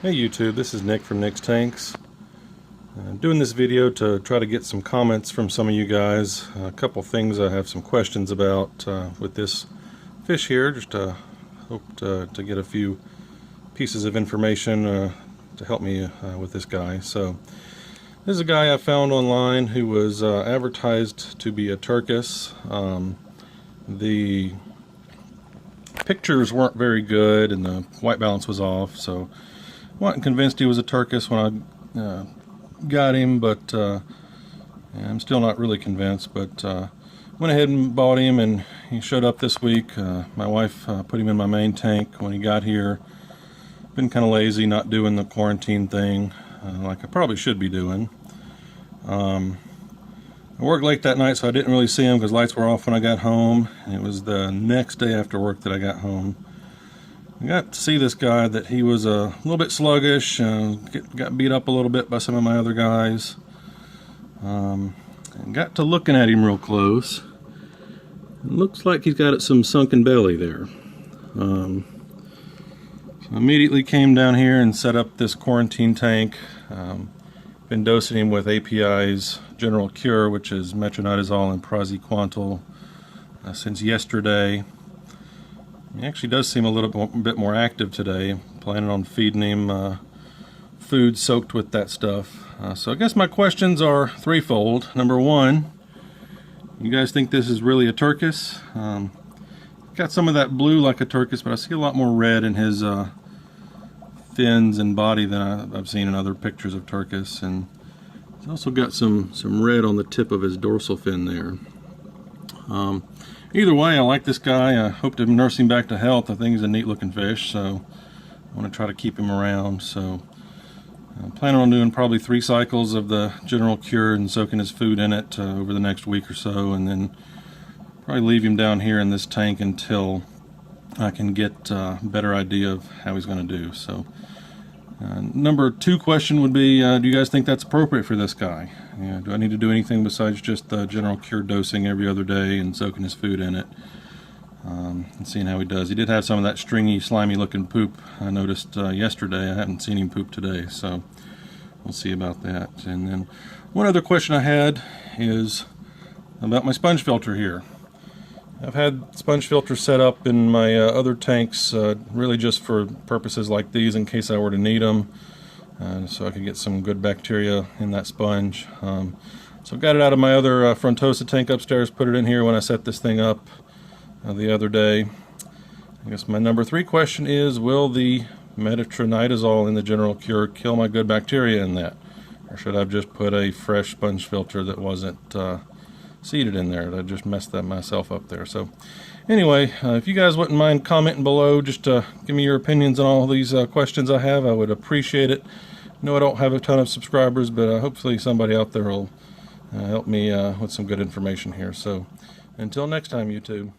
Hey YouTube, this is Nick from Nick's Tanks. I'm doing this video to try to get some comments from some of you guys. A couple things I have some questions about with this fish here. Just hope to get a few pieces of information to help me with this guy. So this is a guy I found online who was advertised to be a turkis. The pictures weren't very good and the white balance was off, so I wasn't convinced he was a turkis when I got him, but I'm still not really convinced. But went ahead and bought him, and he showed up this week. My wife put him in my main tank when he got here. Been kind of lazy not doing the quarantine thing like I probably should be doing. I worked late that night, so I didn't really see him because lights were off when I got home. And it was the next day after work that I got home. I got to see this guy that he was a little bit sluggish, got beat up a little bit by some of my other guys. And got to looking at him real close. It looks like he's got some sunken belly there. So I immediately came down here and set up this quarantine tank. Been dosing him with API's General Cure, which is metronidazole and praziquantel, since yesterday. He actually does seem a little bit more active today. Planning on feeding him food soaked with that stuff. So I guess my questions are threefold. Number one, you guys think this is really a turkis? Got some of that blue like a turkis, but I see a lot more red in his fins and body than I've seen in other pictures of turkis. And he's also got some red on the tip of his dorsal fin there. Either way, I like this guy. I hope to nurse him back to health. I think he's a neat looking fish, so I want to try to keep him around. So I'm planning on doing probably 3 cycles of the General Cure and soaking his food in it over the next week or so, and then probably leave him down here in this tank until I can get a better idea of how he's going to do. So number 2 question would be, do you guys think that's appropriate for this guy? Do I need to do anything besides just the General Cure dosing every other day and soaking his food in it and seeing how he does? He did have some of that stringy, slimy looking poop I noticed yesterday. I haven't seen him poop today, so we'll see about that. And then one other question I had is about my sponge filter here. I've had sponge filters set up in my other tanks really just for purposes like these in case I were to need them, so I could get some good bacteria in that sponge. So I got it out of my other Frontosa tank upstairs, put it in here when I set this thing up the other day. I guess my number 3 question is, will the metronidazole in the General Cure kill my good bacteria in that? Or should I have just put a fresh sponge filter that wasn't seeded in there? I just messed that myself up there. So anyway, if you guys wouldn't mind commenting below, just give me your opinions on all these questions I have, I would appreciate it. I know I don't have a ton of subscribers, but hopefully somebody out there will help me with some good information here. So until next time, YouTube.